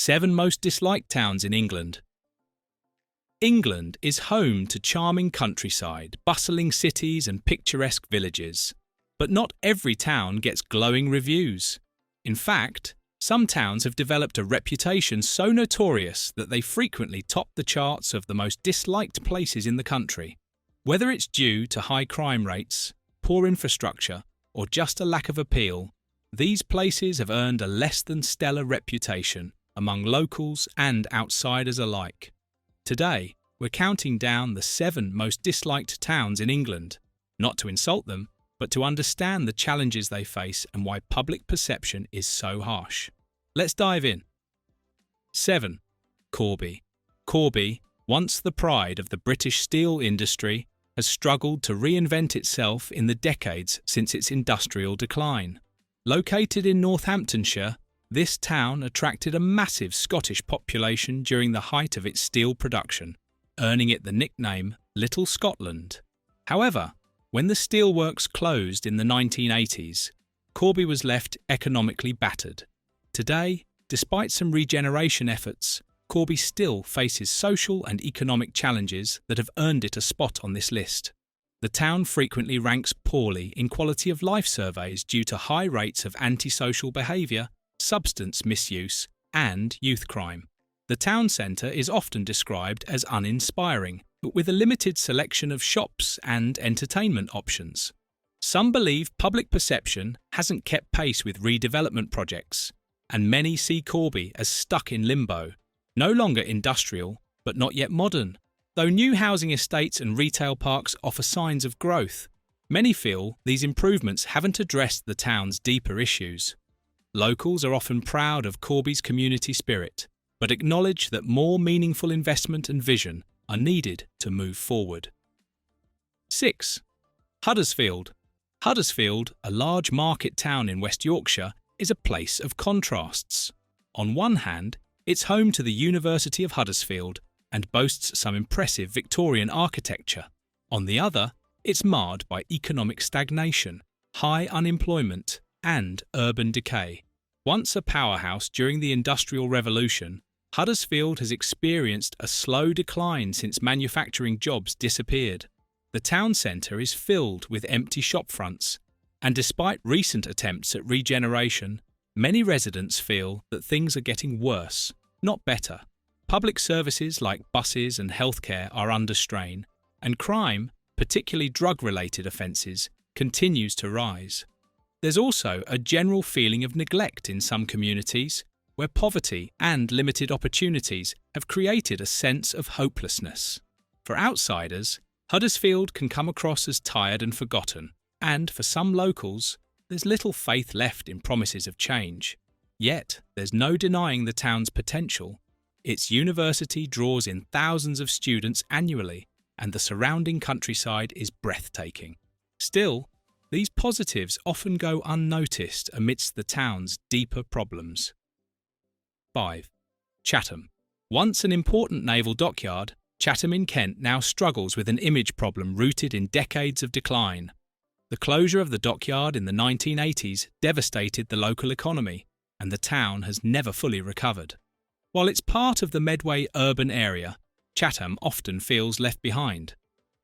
7 most disliked towns in England. England is home to charming countryside, bustling cities and picturesque villages. But not every town gets glowing reviews. In fact, some towns have developed a reputation so notorious that they frequently top the charts of the most disliked places in the country. Whether it's due to high crime rates, poor infrastructure, or just a lack of appeal, these places have earned a less than stellar reputation among locals and outsiders alike. Today, we're counting down the 7 most disliked towns in England, not to insult them, but to understand the challenges they face and why public perception is so harsh. Let's dive in. 7. Corby. Corby, once the pride of the British steel industry, has struggled to reinvent itself in the decades since its industrial decline. Located in Northamptonshire, this town attracted a massive Scottish population during the height of its steel production, earning it the nickname Little Scotland. However, when the steelworks closed in the 1980s, Corby was left economically battered. Today, despite some regeneration efforts, Corby still faces social and economic challenges that have earned it a spot on this list. The town frequently ranks poorly in quality of life surveys due to high rates of antisocial behaviour, substance misuse, and youth crime. The town centre is often described as uninspiring, but with a limited selection of shops and entertainment options. Some believe public perception hasn't kept pace with redevelopment projects, and many see Corby as stuck in limbo, no longer industrial, but not yet modern. Though new housing estates and retail parks offer signs of growth, many feel these improvements haven't addressed the town's deeper issues. Locals are often proud of Corby's community spirit, but acknowledge that more meaningful investment and vision are needed to move forward. 6. Huddersfield. Huddersfield, a large market town in West Yorkshire, is a place of contrasts. On one hand, it's home to the University of Huddersfield and boasts some impressive Victorian architecture. On the other, it's marred by economic stagnation, high unemployment, and urban decay. Once a powerhouse during the Industrial Revolution, Huddersfield has experienced a slow decline since manufacturing jobs disappeared. The town centre is filled with empty shopfronts, and despite recent attempts at regeneration, many residents feel that things are getting worse, not better. Public services like buses and healthcare are under strain, and crime, particularly drug-related offences, continues to rise. There's also a general feeling of neglect in some communities, where poverty and limited opportunities have created a sense of hopelessness. For outsiders, Huddersfield can come across as tired and forgotten, and for some locals, there's little faith left in promises of change. Yet, there's no denying the town's potential. Its university draws in thousands of students annually, and the surrounding countryside is breathtaking. Still, these positives often go unnoticed amidst the town's deeper problems. 5. Chattam. Once an important naval dockyard, Chattam in Kent now struggles with an image problem rooted in decades of decline. The closure of the dockyard in the 1980s devastated the local economy, and the town has never fully recovered. While it's part of the Medway urban area, Chattam often feels left behind.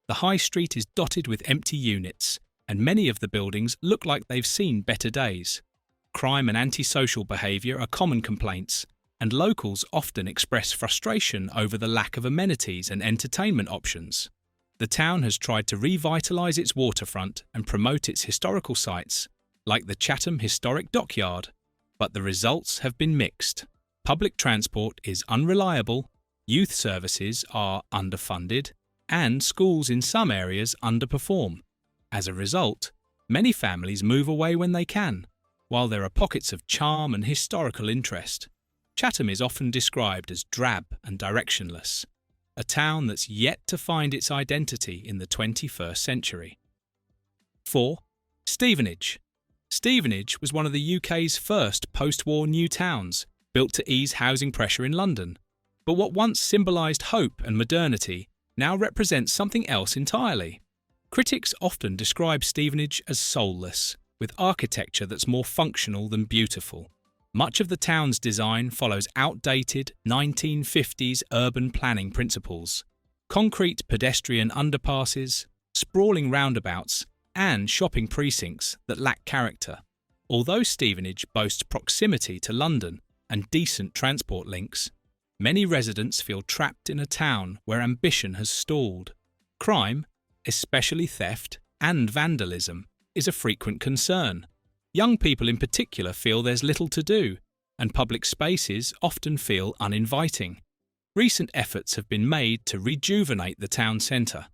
The high street is dotted with empty units, and many of the buildings look like they've seen better days. Crime and antisocial behaviour are common complaints, and locals often express frustration over the lack of amenities and entertainment options. The town has tried to revitalise its waterfront and promote its historical sites, like the Chattam Historic Dockyard, but the results have been mixed. Public transport is unreliable, youth services are underfunded, and schools in some areas underperform. As a result, many families move away when they can, while there are pockets of charm and historical interest. Chattam is often described as drab and directionless, a town that's yet to find its identity in the 21st century. 4. Stevenage. Stevenage was one of the UK's first post-war new towns, built to ease housing pressure in London. But what once symbolised hope and modernity now represents something else entirely. Critics often describe Stevenage as soulless, with architecture that's more functional than beautiful. Much of the town's design follows outdated 1950s urban planning principles. Concrete pedestrian underpasses, sprawling roundabouts, and shopping precincts that lack character. Although Stevenage boasts proximity to London and decent transport links, many residents feel trapped in a town where ambition has stalled. Crime, especially theft and vandalism, is a frequent concern. Young people in particular feel there's little to do, and public spaces often feel uninviting. Recent efforts have been made to rejuvenate the town centre,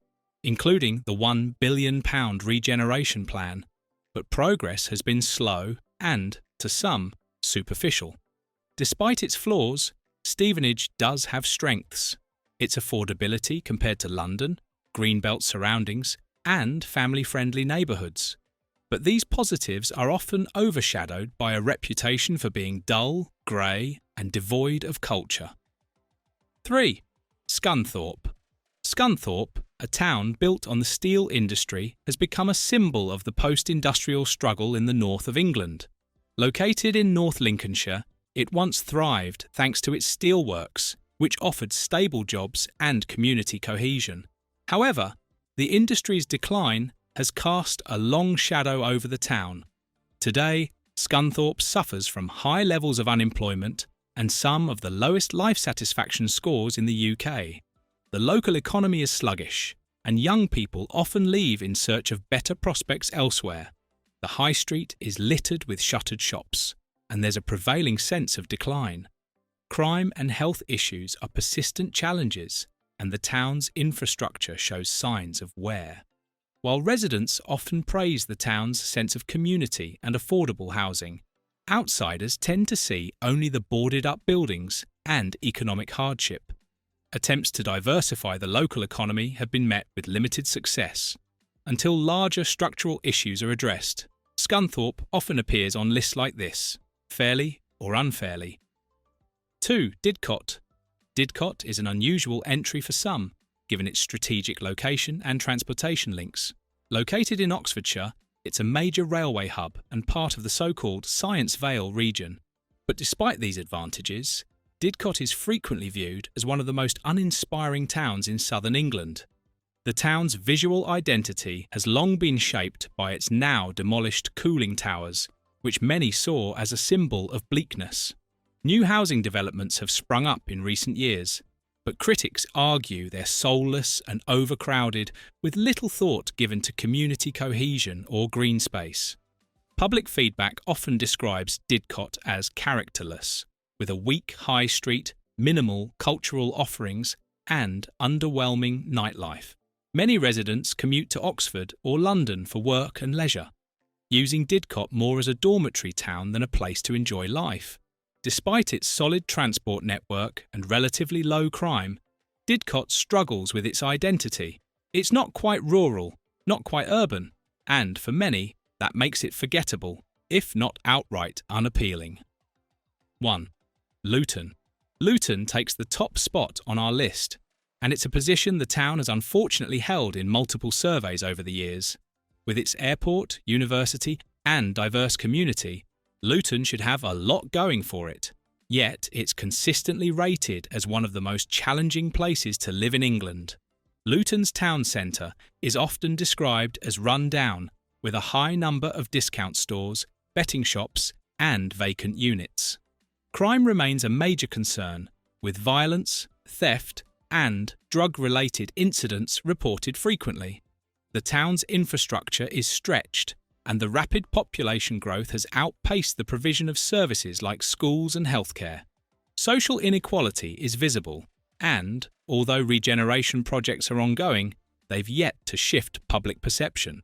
including the £1 billion regeneration plan, but progress has been slow and, to some, superficial. Despite its flaws, Stevenage does have strengths. Its affordability compared to London, greenbelt surroundings, and family-friendly neighbourhoods. But these positives are often overshadowed by a reputation for being dull, grey, and devoid of culture. 3. Sculthorpe. Sculthorpe, a town built on the steel industry, has become a symbol of the post-industrial struggle in the north of England. Located in North Lincolnshire, it once thrived thanks to its steelworks, which offered stable jobs and community cohesion. However, the industry's decline has cast a long shadow over the town. Today, Sculthorpe suffers from high levels of unemployment and some of the lowest life satisfaction scores in the UK. The local economy is sluggish, and young people often leave in search of better prospects elsewhere. The high street is littered with shuttered shops, and there's a prevailing sense of decline. Crime and health issues are persistent challenges, and the town's infrastructure shows signs of wear. While residents often praise the town's sense of community and affordable housing, outsiders tend to see only the boarded-up buildings and economic hardship. Attempts to diversify the local economy have been met with limited success. Until larger structural issues are addressed, Sculthorpe often appears on lists like this, fairly or unfairly. 2. Didcot. Didcot is an unusual entry for some, given its strategic location and transportation links. Located in Oxfordshire, it's a major railway hub and part of the so-called Science Vale region. But despite these advantages, Didcot is frequently viewed as one of the most uninspiring towns in southern England. The town's visual identity has long been shaped by its now demolished cooling towers, which many saw as a symbol of bleakness. New housing developments have sprung up in recent years, but critics argue they're soulless and overcrowded, with little thought given to community cohesion or green space. Public feedback often describes Didcot as characterless, with a weak high street, minimal cultural offerings, and underwhelming nightlife. Many residents commute to Oxford or London for work and leisure, using Didcot more as a dormitory town than a place to enjoy life. Despite its solid transport network and relatively low crime, Didcot struggles with its identity. It's not quite rural, not quite urban, and for many, that makes it forgettable, if not outright unappealing. 1. Luton. Luton takes the top spot on our list, and it's a position the town has unfortunately held in multiple surveys over the years. With its airport, university, and diverse community, Luton should have a lot going for it. Yet, it's consistently rated as one of the most challenging places to live in England. Luton's town centre is often described as run down, with a high number of discount stores, betting shops, and vacant units. Crime remains a major concern, with violence, theft, and drug-related incidents reported frequently. The town's infrastructure is stretched, and the rapid population growth has outpaced the provision of services like schools and healthcare. Social inequality is visible, and, although regeneration projects are ongoing, they've yet to shift public perception.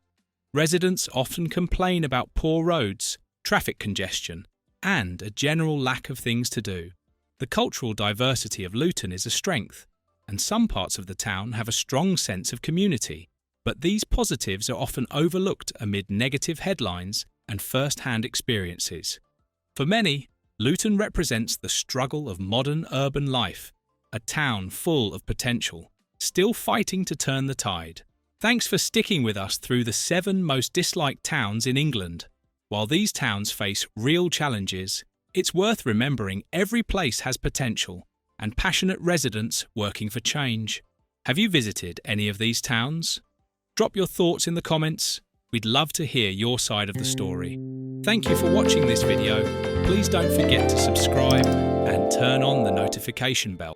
Residents often complain about poor roads, traffic congestion, and a general lack of things to do. The cultural diversity of Luton is a strength, and some parts of the town have a strong sense of community. But these positives are often overlooked amid negative headlines and first-hand experiences. For many, Luton represents the struggle of modern urban life, a town full of potential, still fighting to turn the tide. Thanks for sticking with us through the 7 most disliked towns in England. While these towns face real challenges, It's worth remembering every place has potential and passionate residents working for change. Have you visited any of these towns? Drop your thoughts in the comments. We'd love to hear your side of the story. Thank you for watching this video. Please don't forget to subscribe and turn on the notification bell.